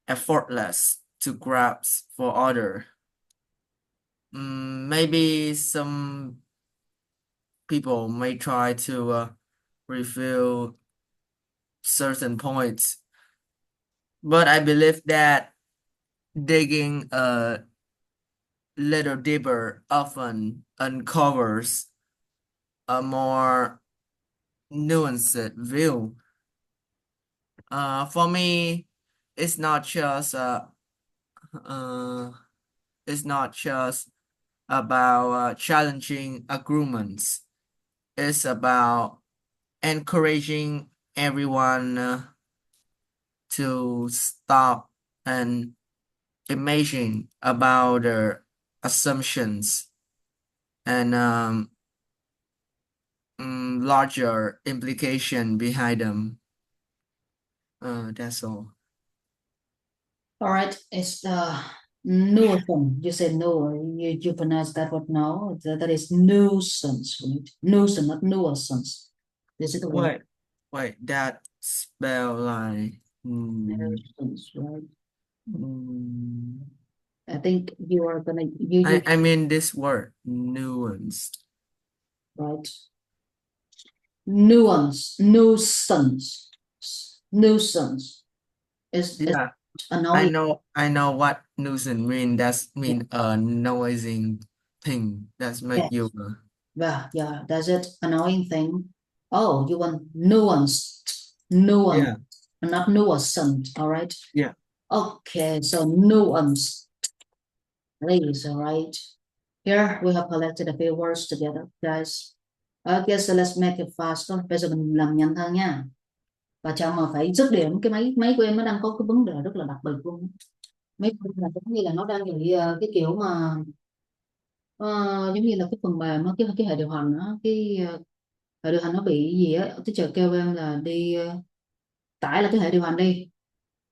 effortless to grasp for other. Maybe some people may try to reveal certain points, but I believe that digging a little deeper often uncovers a more nuanced view. For me, it's not just uh, it's not just about challenging agreements. It's about encouraging everyone to stop and imagine about their assumptions and larger implication behind them. That's all. All right, it's the nuisance. You said no, you pronounce that word no. That is nuisance, right? Nuisance, not nuisance. This is the word Wait, that spell like nuisance, right? mm, I think you are gonna you I mean this word nuance. right. Nuisance, nuisance is Yeah, annoying. I know what nuisance mean. That's mean a noising thing. That's make you Yeah, that's it. Annoying thing. Oh, you want nuanced, nuance, yeah, not nuisance. All right. yeah. Okay, so nuance, please. All right. Here we have collected a few words together, guys. Okay, so let's make it faster. Bây giờ mình làm nhanh hơn nha. Và cho mà phải dứt điểm cái máy của em nó đang có cái vấn đề rất là đặc biệt luôn. Máy của em là giống như là nó đang bị cái kiểu mà ờ, giống như là cái phần mềm á, cái hệ điều hành á, hệ điều hành nó bị gì á, cái chờ kêu em là đi tải là cái hệ điều hành đi.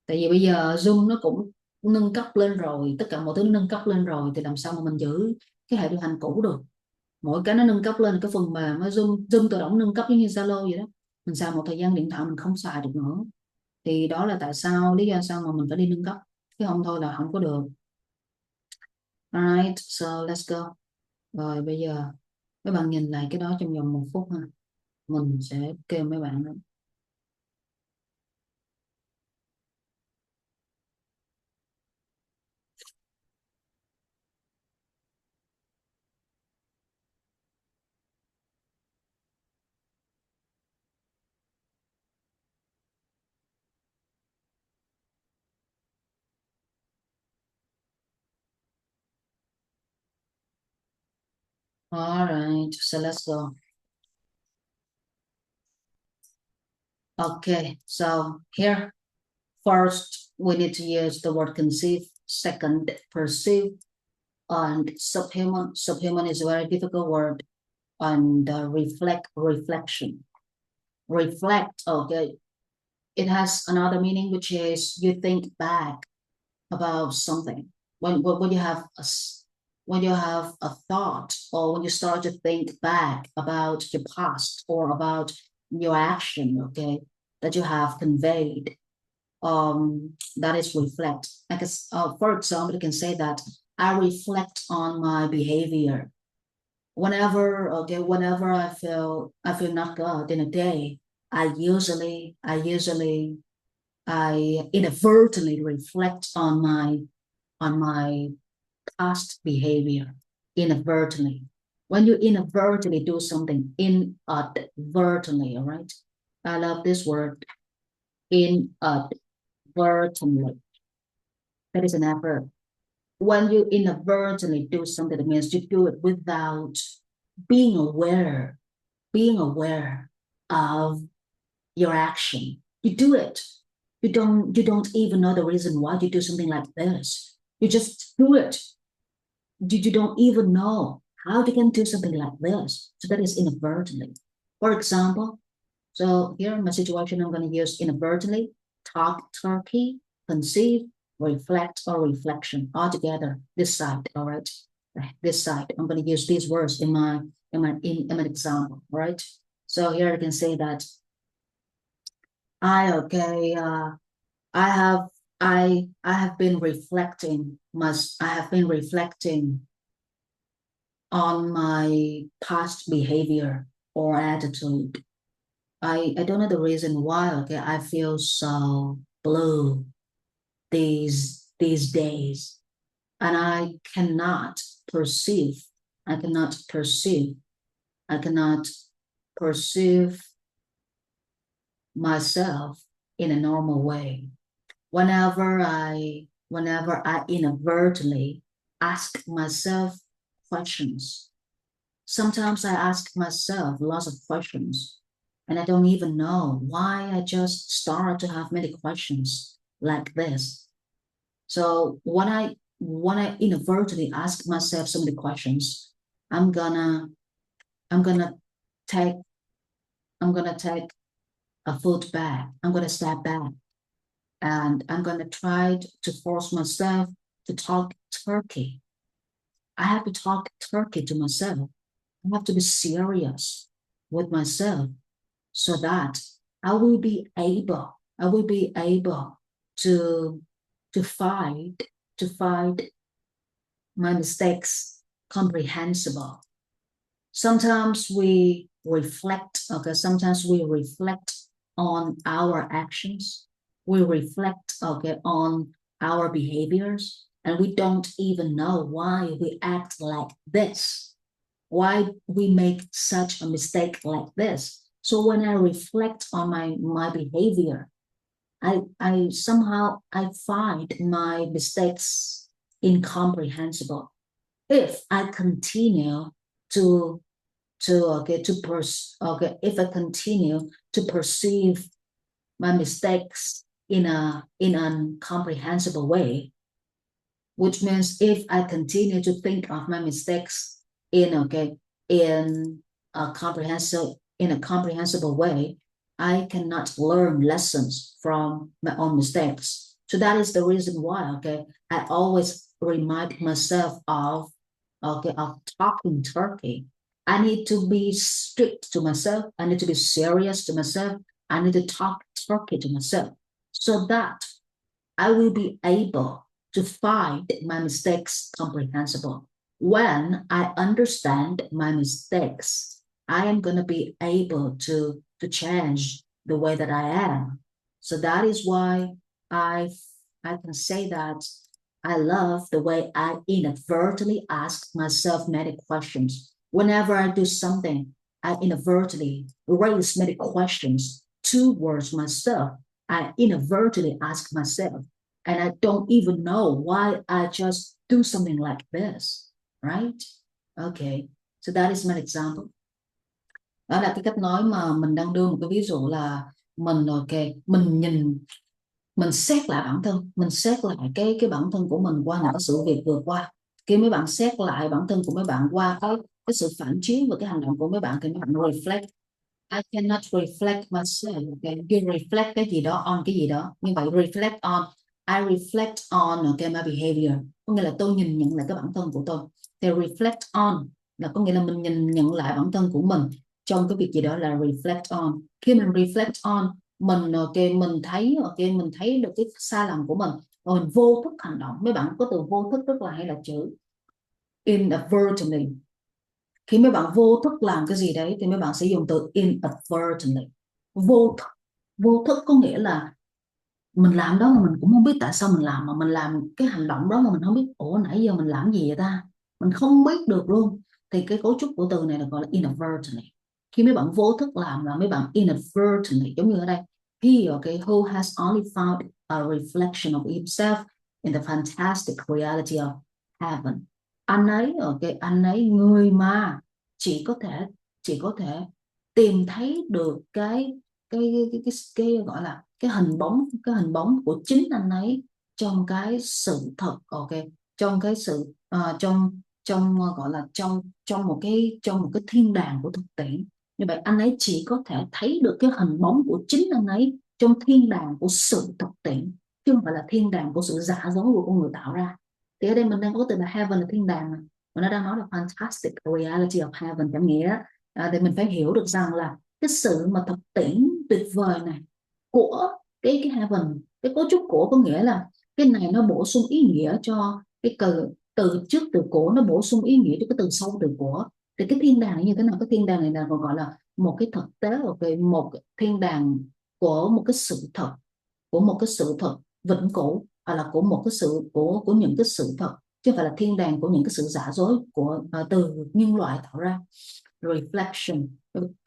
Tại vì bây giờ Zoom nó cũng nâng cấp lên rồi, tất cả mọi thứ nó nâng cấp lên rồi thì làm sao mà mình giữ cái hệ điều hành cũ được. Mỗi cái nó nâng cấp lên cái phần mềm nó Zoom tự động nâng cấp giống như Zalo vậy đó, mình xài một thời gian điện thoại mình không xài được nữa, thì đó là tại sao lý do sao mà mình phải đi nâng cấp, chứ không thôi là không có được. Alright, so let's go. Rồi bây giờ mấy bạn nhìn lại cái đó trong vòng 1 phút ha, mình sẽ kêu mấy bạn đó. Alright, so let's go. Okay, so here first we need to use the word conceive, second perceive, and subhuman. Subhuman is a very difficult word. And reflection. Reflect, okay. It has another meaning, which is you think back about something. When you have a thought, or when you start to think back about your past or about your action, okay, that you have conveyed, that is reflect. I guess, for example, you can say that I reflect on my behavior. Whenever I feel not good in a day, I inadvertently reflect on my past behavior. Inadvertently. When you inadvertently do something inadvertently, all right? I love this word, inadvertently. That is an adverb. When you inadvertently do something, that means you do it without being aware of your action. You do it. You don't even know the reason why you do something like this. You just do it. You don't even know how you can do something like this. So that is inadvertently. For example, So here in my situation, I'm going to use inadvertently, talk, turkey, conceive, reflect, or reflection all together. This side, all right? This side. I'm going to use these words in my example, all right? So here I can say that I have been reflecting on my past behavior or attitude. I don't know the reason why, okay, I feel so blue these days. And I cannot perceive myself in a normal way. Whenever I inadvertently ask myself questions, sometimes I ask myself lots of questions, and I don't even know why I just start to have many questions like this. So when I inadvertently ask myself so many questions, I'm gonna take a foot back. I'm gonna step back, and I'm gonna try to force myself to talk turkey. I have to talk turkey to myself. I have to be serious with myself so that I will be able to find my mistakes comprehensible. Sometimes we reflect on our actions. We reflect on our behaviors, and we don't even know why we act like this, why we make such a mistake like this. So when I reflect on my behavior, I somehow find my mistakes incomprehensible. If I continue to if I continue to perceive my mistakes in an incomprehensible way, which means if I continue to think of my mistakes in a comprehensible way, I cannot learn lessons from my own mistakes. So that is the reason why I always remind myself of talking turkey. I need to be strict to myself. I need to be serious to myself. I need to talk turkey to myself so that I will be able to find my mistakes comprehensible. When I understand my mistakes, I am going to be able to change the way that I am. So that is why I can say that I love the way I inadvertently ask myself many questions. Whenever I do something, I inadvertently raise many questions towards myself. I inadvertently ask myself, and I don't even know why I just do something like this, right? Okay, so that is my example. Đó là cái cách nói mà mình đang đưa một cái ví dụ là mình xét lại bản thân, mình xét lại cái bản thân của mình qua những cái sự việc vừa qua. Khi mấy bạn xét lại bản thân của mấy bạn qua cái sự phản chiếu và cái hành động của mấy bạn thì mấy bạn reflect. I cannot reflect myself. Okay, you reflect cái gì đó on cái gì đó. Như vậy reflect on, I reflect on my behavior. Có nghĩa là tôi nhìn nhận lại cái bản thân của tôi. Thì reflect on là có nghĩa là mình nhìn nhận lại bản thân của mình trong cái việc gì đó là reflect on. Khi mình reflect on, mình thấy được cái sai lầm của mình và mình vô thức hành động. Mấy bạn có từ vô thức rất là hay là chữ inadvertently. Khi mấy bạn vô thức làm cái gì đấy thì mấy bạn sẽ dùng từ inadvertently. Vô thức có nghĩa là mình làm đó mà mình cũng không biết tại sao mình làm, mà mình làm cái hành động đó mà mình không biết ủa nãy giờ mình làm gì vậy ta, mình không biết được luôn. Thì cái cấu trúc của từ này là gọi là inadvertently. Khi mấy bạn vô thức làm là mấy bạn inadvertently, giống như ở đây he who has only found a reflection of himself in the fantastic reality of heaven. Anh ấy người mà chỉ có thể tìm thấy được cái gọi là cái hình bóng của chính anh ấy trong cái sự thật, trong cái sự trong gọi là trong một cái thiên đàng của thực tiễn. Như vậy anh ấy chỉ có thể thấy được cái hình bóng của chính anh ấy trong thiên đàng của sự thực tiễn, chứ không phải là thiên đàng của sự giả dối của con người tạo ra. Thì ở đây mình đang có từ là heaven là thiên đàng, mà nó đang nói là fantastic reality of heaven, cảm nghĩa thì mình phải hiểu được rằng là cái sự mà thực tiễn tuyệt vời này của cái heaven, cái cấu trúc của có nghĩa là cái này nó bổ sung ý nghĩa cho cái từ trước từ của, nó bổ sung ý nghĩa cho cái từ sau từ của. Thì cái thiên đàng này như thế nào? Cái thiên đàng này là còn gọi là một cái thực tế, một cái thiên đàng của một cái sự thật, của một cái sự thật vĩnh cửu, hoặc là của một cái sự của những cái sự thật, chứ không phải là thiên đàng của những cái sự giả dối của từ nhân loại tạo ra. Reflection,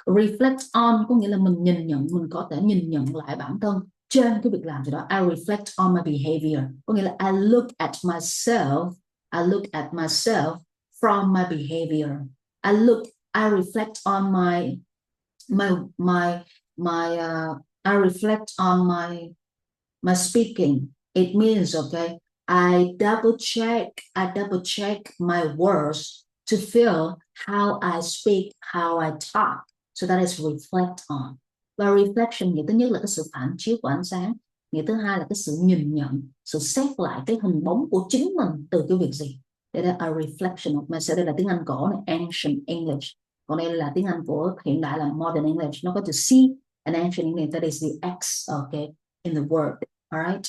reflect on có nghĩa là mình nhìn nhận, mình có thể nhìn nhận lại bản thân trên cái việc làm gì đó. I reflect on my behavior có nghĩa là I look at myself, I look at myself from my behavior. I reflect on my my my I reflect on my speaking. It means, okay, I double check my words to feel how I speak, how I talk. So that is reflect on. Và reflection nghĩa thứ nhất là cái sự phản chiếu của ánh sáng, nghĩa thứ hai là cái sự nhìn nhận, sự xét lại cái hình bóng của chính mình từ cái việc gì. Đây là a reflection of myself. Đây là tiếng Anh cổ này, ancient English. Còn đây là tiếng Anh của hiện đại là modern English. Nó có từ see and ancient English, that is the X, okay, in the word. All right.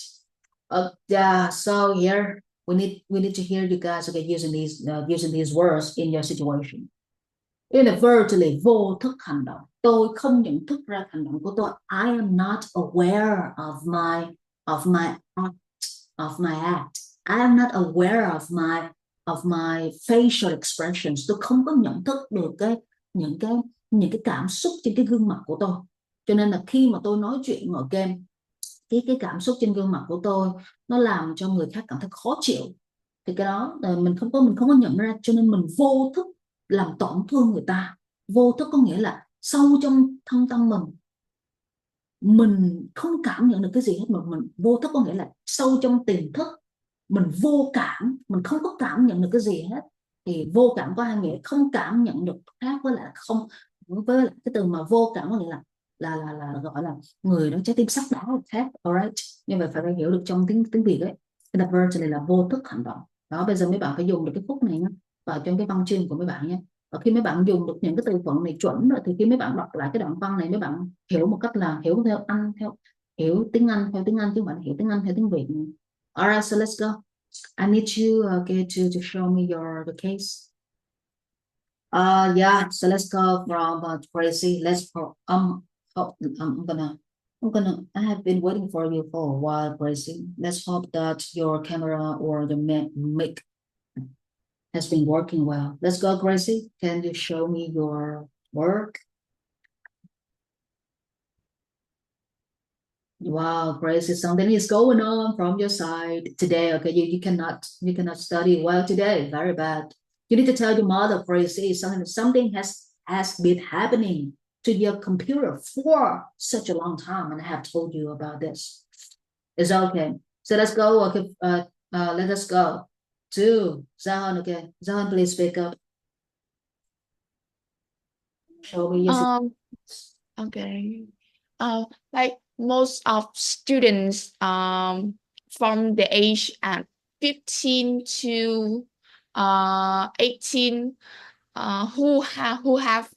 Yeah. So here we need to hear you guys, okay, using these words in your situation. Inadvertently, vô thức hành động. Tôi không nhận thức ra hành động của tôi. I am not aware of my act. I am not aware of my facial expressions. Tôi không có nhận thức được những cái cảm xúc trên cái gương mặt của tôi. Cho nên là khi mà tôi nói chuyện ở game, cái cảm xúc trên gương mặt của tôi nó làm cho người khác cảm thấy khó chịu, thì cái đó mình không có nhận ra, cho nên mình vô thức làm tổn thương người ta. Vô thức có nghĩa là sâu trong thân tâm mình không cảm nhận được cái gì hết, mà mình vô thức có nghĩa là sâu trong tiềm thức mình vô cảm, mình không có cảm nhận được cái gì hết. Thì vô cảm có hai nghĩa, không cảm nhận được khác với lại không, với lại cái từ mà vô cảm có nghĩa là gọi là người đó trái tim sắt đá khác. Alright, nhưng mà phải hiểu được trong tiếng Việt ấy, cái advertently là vô thức hành động. Đó, bây giờ mấy bạn phải dùng được cái phút này nhé vào trong cái văn chương của mấy bạn nhé. Và khi mấy bạn dùng được những cái từ vựng này chuẩn rồi, thì khi mấy bạn đọc lại cái đoạn văn này, mấy bạn hiểu một cách là hiểu theo Anh, hiểu tiếng Anh theo tiếng Anh, chứ không phải hiểu tiếng Anh theo tiếng Việt. Alright, so let's go. I need you to show me the case. Yeah, so let's go from Tracy. I have been waiting for you for a while, Tracy. Let's hope that your camera or the mic has been working well. Let's go, Gracie. Can you show me your work? Wow, Gracie, something is going on from your side today. Okay, you cannot study well today. Very bad. You need to tell your mother, Gracie, something has been happening to your computer for such a long time, and I have told you about this. It's okay. So let's go. Okay, let us go to Zahan. Okay, Zahan, please speak up. Show me your Okay. Like most of students from the age at 15 to 18 who have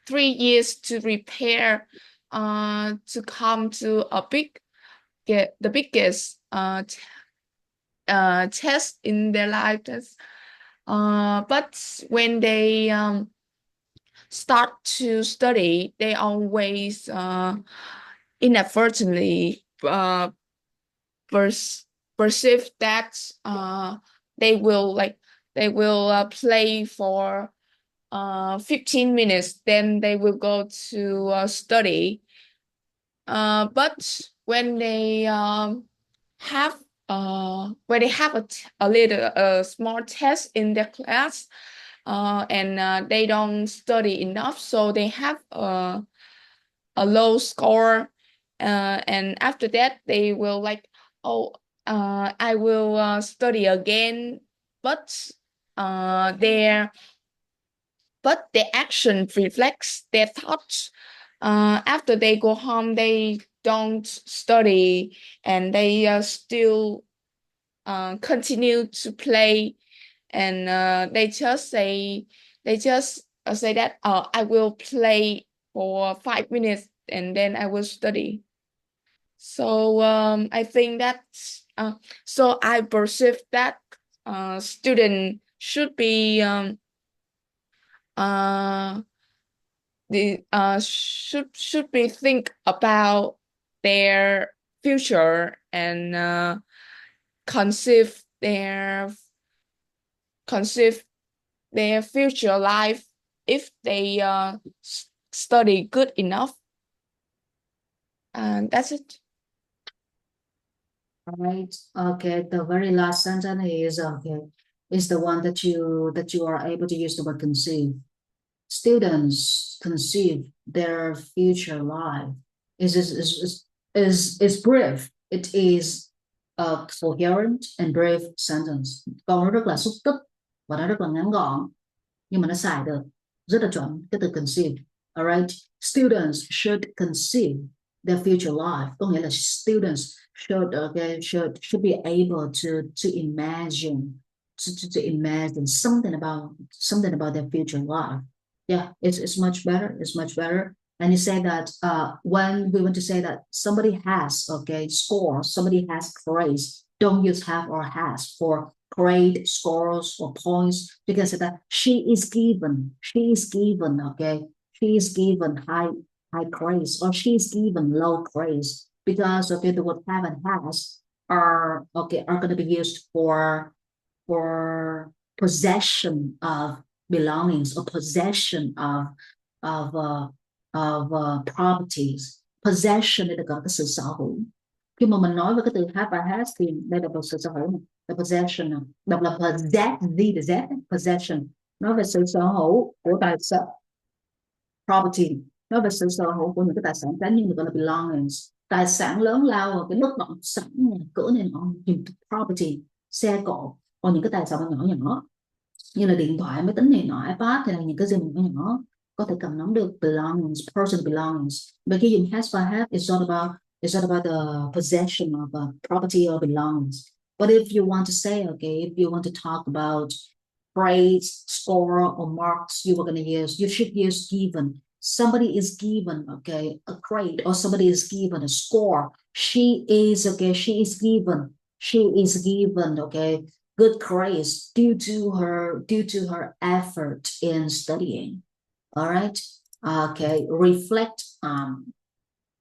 3 years to prepare to come to get the biggest test in their lives. But when they start to study, they always inadvertently perceive that they will play for 15 minutes, then they will go to study. But when they have a small test in their class, and they don't study enough, so they have a low score, and after that they will I will study again, but their but their action reflects their thoughts. After they go home, they don't study and they still continue to play, and they just say that I will play for 5 minutes and then I will study. So I think that's so I perceive that student should be should be think about their future and conceive their conceive their future life if they study good enough. And that's it. Right. Okay. The very last sentence is okay. Is the one that you are able to use the word conceive. Students conceive their future life. Is brief. It is a coherent and brief sentence. Câu nó rất là xúc tích và nó rất là ngắn gọn, nhưng mà nó xài được rất là chuẩn cái từ conceive. Alright. Students should conceive their future life. Có nghĩa là students should be able to imagine to imagine something about their future life. Yeah, it's much better. It's much better. And you say that when we want to say that somebody has score, somebody has praise, don't use have or has for grade, scores, or points, because that she is given high praise, or she is given low praise, because the word have and has are going to be used for possession of belongings or possession of properties. Possession là có cái sự sở hữu. Khi mà mình nói về cái từ have và has thì đây là một sự sở hữu, là possession, đọc là possession, nói về sự sở hữu của tài sản, property, nói về sự sở hữu của những cái tài sản cá nhân, gọi là belongings, tài sản lớn lao, và cái bất động sản, cửa này nọ, những property, xe cộ. Còn những cái tài sản nhỏ nhỏ như là điện thoại, máy tính này nọ, iPad, thì là những cái gì nhỏ nhỏ có thể cầm nắm được, belongings, personal belongings. But khi dùng has và have, it's not about the possession of a property or belongings. But if you want to say, if you want to talk about praise, score, or marks, you should use given. Somebody is given, a grade, or somebody is given a score. She is given, good grades due to her effort in studying. All right. Okay. Reflect.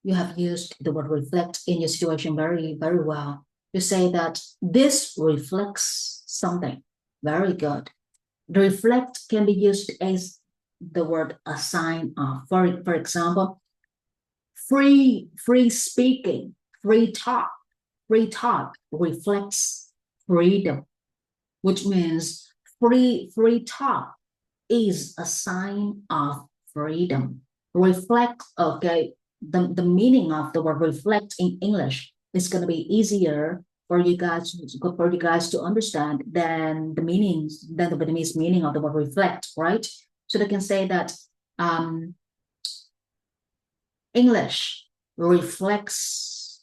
You have used the word reflect in your situation very, very well. You say that this reflects something. Very good. Reflect can be used as the word a sign of. For example, free speaking, free talk reflects freedom, which means free talk is a sign of freedom. Reflect, the meaning of the word reflect in English is going to be easier for you guys to understand than the Vietnamese meaning of the word reflect, right? So they can say that English reflects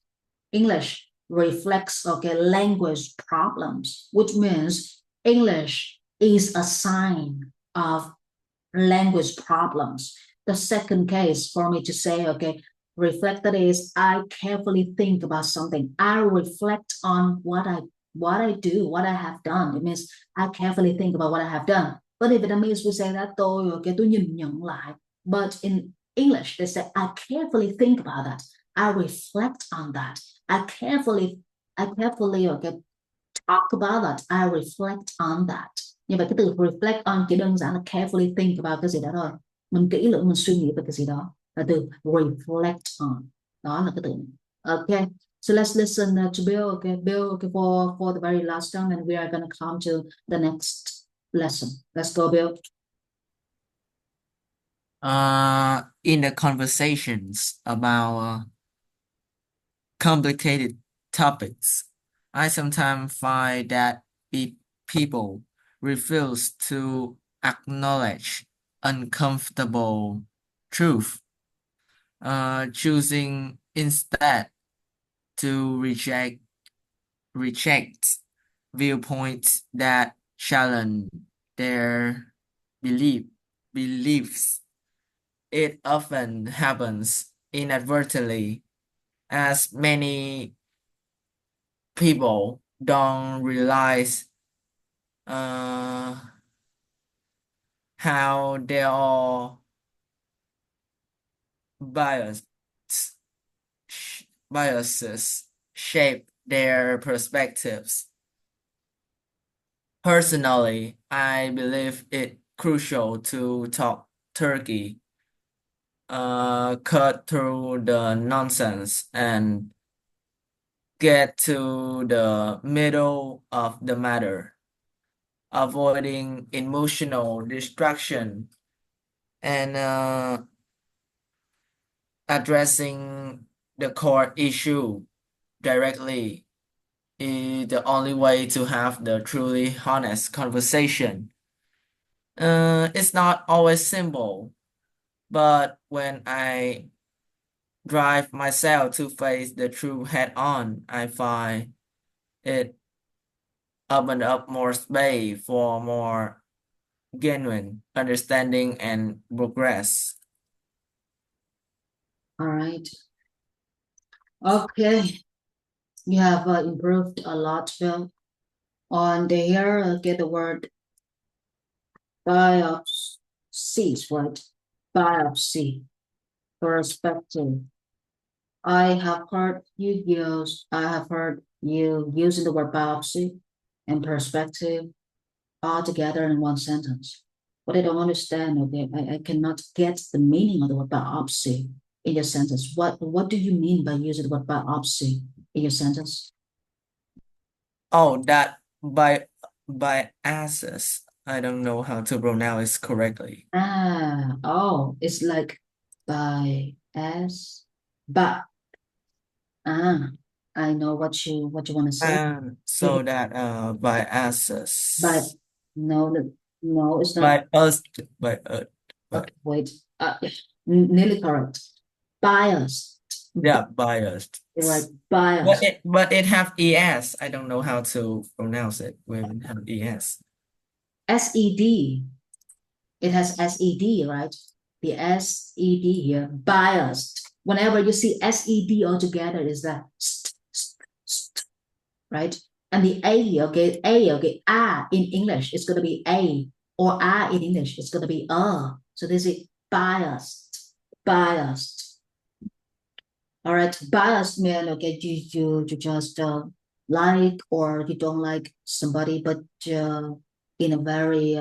language problems, which means English is a sign of language problems. The second case for me to say, reflect, that is, I carefully think about something. I reflect on what I do, what I have done. It means I carefully think about what I have done. But in Vietnamese, we say that tôi nhìn nhận lại. But in English, they say I carefully think about that. I reflect on that. I carefully talk about that. I reflect on that. Như vậy cái từ reflect on chỉ đơn giản là carefully think about cái gì đó thôi. Mình kỹ lưỡng mình suy nghĩ về cái gì đó, là từ reflect on. Đó là cái từ này. Okay, so let's listen to Bill. Bill, for the very last time, and we are going to come to the next lesson. Let's go, Bill. In the conversations about complicated topics, I sometimes find that people refuse to acknowledge uncomfortable truth, choosing instead to reject viewpoints that challenge their beliefs. It often happens inadvertently, as many people don't realize uh, how their bias, biases shape their perspectives. Personally, I believe it crucial to talk Turkey, cut through the nonsense and get to the middle of the matter, avoiding emotional distraction and addressing the core issue directly is the only way to have the truly honest conversation. It's not always simple, but when I drive myself to face the truth head on, I find it opened up more space for more genuine understanding and progress. All right. Okay. You have improved a lot, Phil. On the here, get the word biopsies, right? Biopsy, perspective. I have heard you using the word biopsy and perspective all together in one sentence. But I don't understand, okay? I cannot get the meaning of the word biopsy in your sentence. What do you mean by using the word biopsy in your sentence? Oh, that biases. I don't know how to pronounce it correctly. It's like but I know what you want to say. So that biases. But no, it's not. By us, by Okay, wait. Nearly correct. Biased. yeah, biased. You're right. Biased. But it have es. I don't know how to pronounce it when it have es. SED. It has SED, right? The SED here. Biased. Whenever you see SED altogether, is that right? And the okay, in English, it's going to be A, or in English, it's going to be So this is biased, biased. All right, biased means, okay, you just like or you don't like somebody, but in a very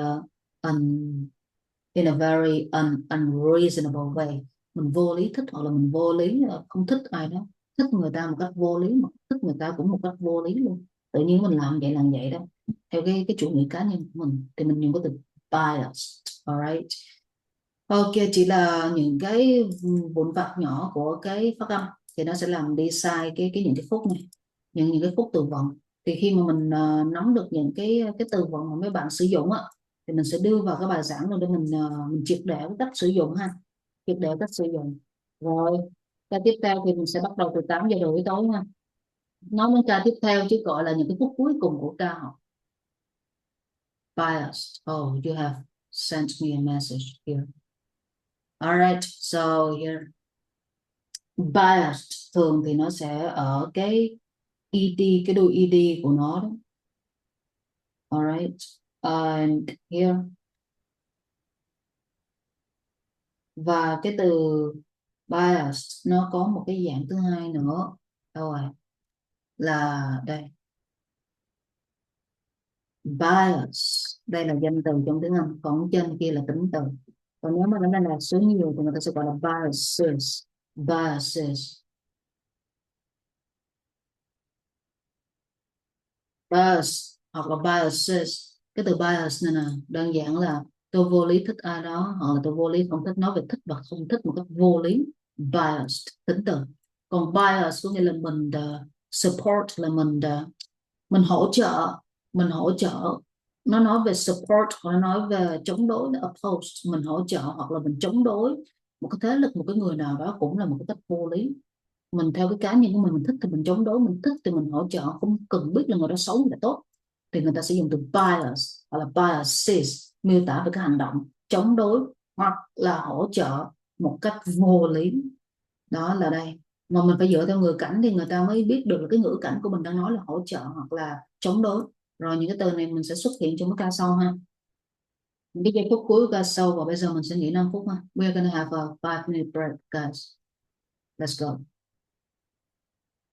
unreasonable way. Mình vô lý thích, hoặc là mình vô lý không thích ai đó, thích người ta một cách vô lý, mà thích người ta cũng một cách vô lý luôn. Tự nhiên mình làm vậy đó. Theo cái chủ nghĩa cá nhân của mình thì mình dùng cái từ biased. Alright. Ok, chỉ là những cái vụn vặt nhỏ của cái phát âm thì nó sẽ làm đi sai những cái phút này, những cái phút từ vựng. Thì khi mà mình nắm được những cái từ vựng mà mấy bạn sử dụng á, thì mình sẽ đưa vào cái bài giảng luôn để mình triệt để cái cách sử dụng ha, triệt để cách sử dụng. Rồi ca tiếp theo thì mình sẽ bắt đầu từ 8 giờ rưỡi tối ha. Nói đến ca tiếp theo chứ gọi là những cái phút cuối cùng của ca học. Biased. Oh, you have sent me a message here. All right, so here biased thường thì nó sẽ ở cái ed, cái đuôi ed của nó đó. All right, and here, và cái từ biased nó có một cái dạng thứ hai nữa, đâu rồi, là đây, bias. Đây là danh từ trong tiếng Anh, còn trên kia là tính từ. Còn nếu mà nó là số nhiều thì người ta sẽ gọi là biases. Biases. Bias hoặc là biases. Cái từ bias này nè, đơn giản là tôi vô lý thích ai đó, hoặc là tôi vô lý không thích, nói về thích và không thích một cách vô lý. Biased, tính từ. Còn bias có nghĩa là mình support, là mình hỗ trợ, nó nói về support, hoặc nó nói về chống đối, là oppose, mình hỗ trợ hoặc là mình chống đối một cái thế lực, một cái người nào đó, cũng là một cái cách vô lý. Mình theo cái cá nhân của mình thích thì mình chống đối, mình thích thì mình hỗ trợ, không cần biết là người đó xấu hay là tốt. Thì người ta sẽ dùng từ bias hoặc là biases miêu tả về cái hành động chống đối hoặc là hỗ trợ một cách vô lý. Đó là đây, mà mình phải dựa theo ngữ cảnh thì người ta mới biết được là cái ngữ cảnh của mình đang nói là hỗ trợ hoặc là chống đối. Rồi những cái từ này mình sẽ xuất hiện trong cái ca sau ha, những cái giây phút cuối của ca sau. Và bây giờ mình sẽ nghỉ 5 phút ha. We're gonna have a 5 minute break, guys. Let's go.